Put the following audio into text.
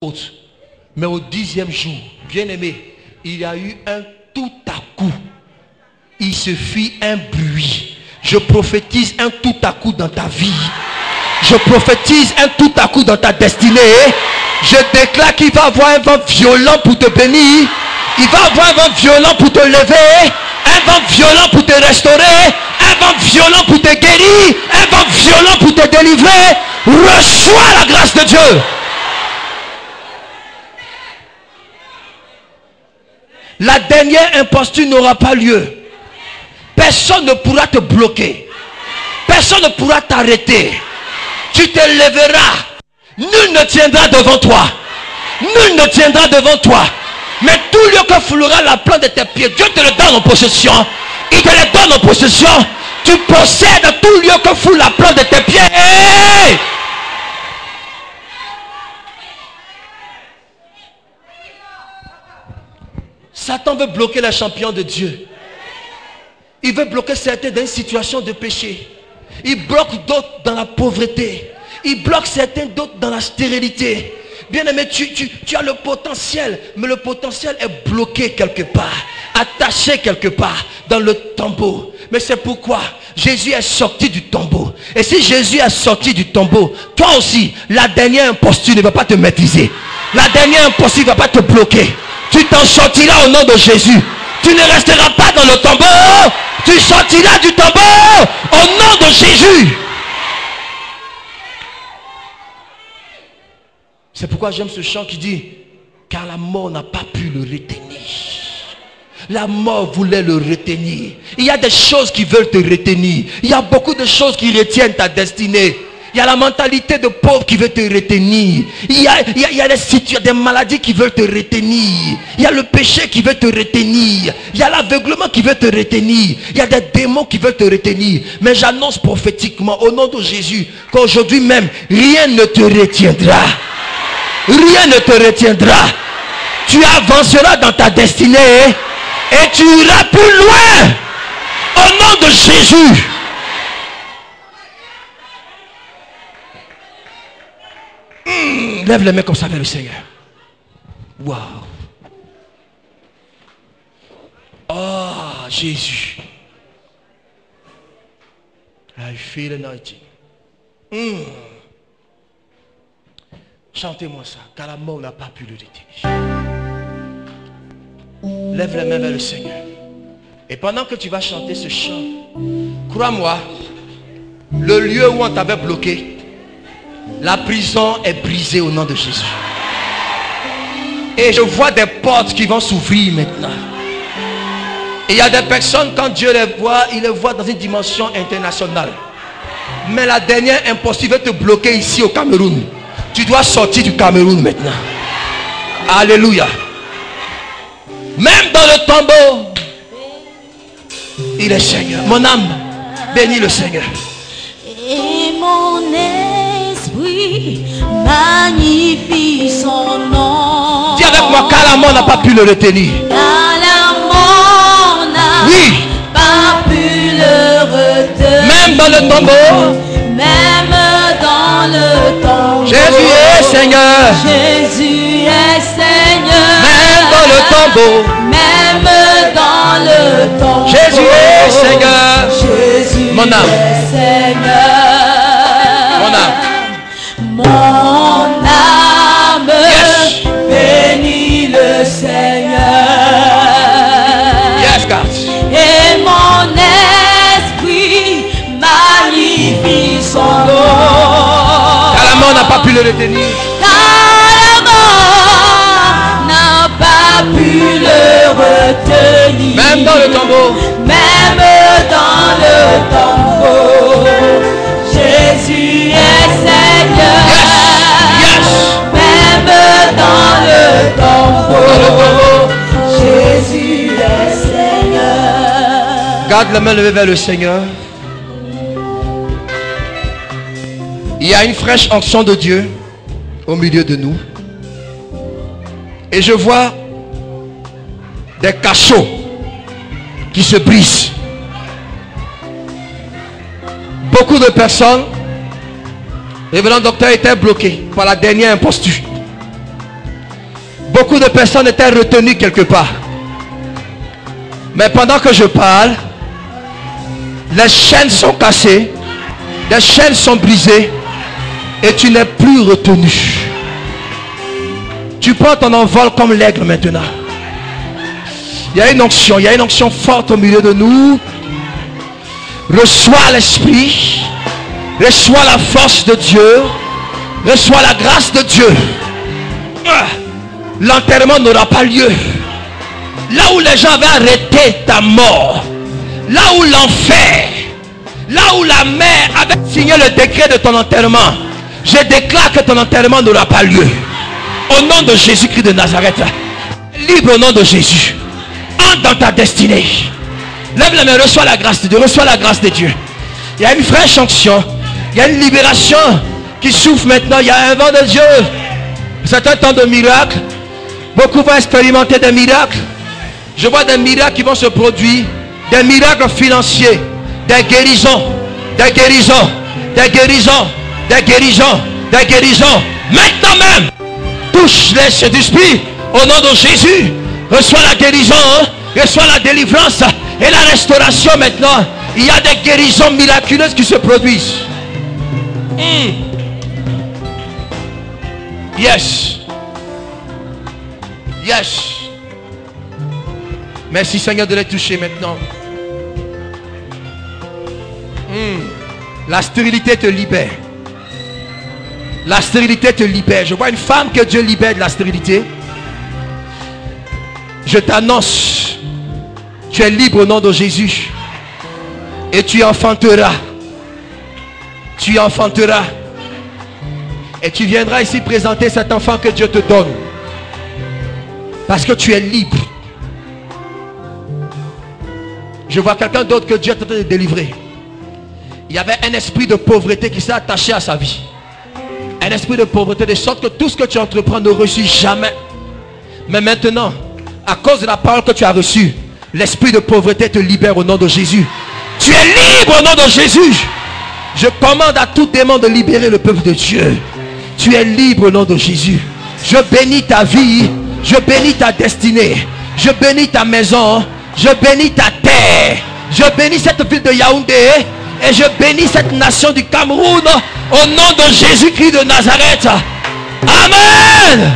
autre. Mais au 10e jour, bien aimé, il y a eu un tout à coup. Il se fit un bruit. Je prophétise un tout à coup dans ta vie. Je prophétise un tout à coup dans ta destinée. Je déclare qu'il va y avoir un vent violent pour te bénir. Il va y avoir un vent violent pour te lever. Un vent violent pour te restaurer. Un vent violent pour te guérir. Un vent violent pour te délivrer. Reçois la grâce de Dieu. La dernière imposture n'aura pas lieu. Personne ne pourra te bloquer. Personne ne pourra t'arrêter. Tu te lèveras. Nul ne tiendra devant toi. Nul ne tiendra devant toi. Mais tout lieu que foulera la plante de tes pieds, Dieu te le donne en possession. Il te le donne en possession. Tu possèdes tout lieu que foule la plante de tes pieds. Hey! Satan veut bloquer les champions de Dieu. Il veut bloquer certains dans une situation de péché. Il bloque d'autres dans la pauvreté. Il bloque certains d'autres dans la stérilité. Bien aimé, tu as le potentiel, mais le potentiel est bloqué quelque part, attaché quelque part dans le tombeau. Mais c'est pourquoi Jésus est sorti du tombeau. Et si Jésus est sorti du tombeau, toi aussi, la dernière imposture ne va pas te maîtriser. La dernière imposture ne va pas te bloquer. Tu t'en sortiras au nom de Jésus. Tu ne resteras pas dans le tombeau. Tu sortiras du tombeau au nom de Jésus. C'est pourquoi j'aime ce chant qui dit: car la mort n'a pas pu le retenir. La mort voulait le retenir. Il y a des choses qui veulent te retenir. Il y a beaucoup de choses qui retiennent ta destinée. Il y a la mentalité de pauvre qui veut te retenir. Il y a des maladies qui veulent te retenir. Il y a le péché qui veut te retenir. Il y a l'aveuglement qui veut te retenir. Il y a des démons qui veulent te retenir. Mais j'annonce prophétiquement au nom de Jésus qu'aujourd'hui même, rien ne te retiendra. Rien ne te retiendra. Tu avanceras dans ta destinée et tu iras plus loin au nom de Jésus. Lève les mains comme ça vers le Seigneur. Wow. Oh, Jésus. I feel anointing. Chantez-moi ça, car la mort n'a pas pu le retenir. Lève les mains vers le Seigneur. Et pendant que tu vas chanter ce chant, crois-moi, le lieu où on t'avait bloqué, la prison est brisée au nom de Jésus. Et je vois des portes qui vont s'ouvrir maintenant. Et il y a des personnes, quand Dieu les voit, il les voit dans une dimension internationale. Mais la dernière imposture veut te bloquer ici au Cameroun. Tu dois sortir du Cameroun maintenant. Alléluia. Même dans le tombeau, il est Seigneur. Mon âme bénit le Seigneur. Et mon esprit magnifie son nom. Dis avec moi, car la mort n'a pas pu le retenir. Car la mort n'a pas pu le retenir. Même dans le tombeau. Même dans le tombeau. Jésus est Seigneur. Jésus est Seigneur. Même dans le tombeau. Même dans le tombeau. Jésus est Seigneur. Jésus mon âme. est Seigneur. Mon âme. Mon âme bénit le Seigneur. Yes, God. Et mon esprit magnifie son nom. Car la mort n'a pas pu le retenir. Car la mort n'a pas pu le retenir. Même dans le tombeau. Même dans le tombeau. Jésus est Seigneur. Yes. Même dans le tombeau. Jésus est Seigneur. Garde la main levée vers le Seigneur. Il y a une fraîche onction de Dieu au milieu de nous. Et je vois des cachots qui se brisent. Beaucoup de personnes, révérend docteur, étaient bloquées par la dernière imposture. Beaucoup de personnes étaient retenues quelque part. Mais pendant que je parle, les chaînes sont cassées, les chaînes sont brisées et tu n'es plus retenu. Tu prends ton envol comme l'aigle maintenant. Il y a une onction forte au milieu de nous. Reçois l'esprit, reçois la force de Dieu, reçois la grâce de Dieu. L'enterrement n'aura pas lieu. Là où les gens avaient arrêté ta mort, là où l'enfer, là où la mère avait signé le décret de ton enterrement, je déclare que ton enterrement n'aura pas lieu. Au nom de Jésus-Christ de Nazareth, libre au nom de Jésus. Entre dans ta destinée. Lève la main, reçois la grâce de Dieu, reçois la grâce de Dieu. Il y a une fraîche onction, il y a une libération qui souffle maintenant, il y a un vent de Dieu. C'est un temps de miracles. Beaucoup vont expérimenter des miracles. Je vois des miracles qui vont se produire, des miracles financiers, des guérisons, des guérisons, des guérisons, des guérisons, des guérisons. Maintenant même, touche les Saint-Esprit au nom de Jésus. Reçois la guérison, reçois la délivrance et la restauration maintenant. Il y a des guérisons miraculeuses qui se produisent. Yes. Yes. Merci Seigneur de les toucher maintenant. La stérilité te libère. La stérilité te libère. Je vois une femme que Dieu libère de la stérilité. Je t'annonce, tu es libre au nom de Jésus. Et tu enfanteras. Tu enfanteras. Et tu viendras ici présenter cet enfant que Dieu te donne. Parce que tu es libre. Je vois quelqu'un d'autre que Dieu est en train de délivrer. Il y avait un esprit de pauvreté qui s'est attaché à sa vie. Un esprit de pauvreté de sorte que tout ce que tu entreprends ne reçut jamais. Mais maintenant, à cause de la parole que tu as reçue, l'esprit de pauvreté te libère au nom de Jésus. Tu es libre au nom de Jésus. Je commande à tout démon de libérer le peuple de Dieu. Tu es libre au nom de Jésus. Je bénis ta vie. Je bénis ta destinée. Je bénis ta maison. Je bénis ta terre. Je bénis cette ville de Yaoundé. Et je bénis cette nation du Cameroun. Au nom de Jésus-Christ de Nazareth. Amen.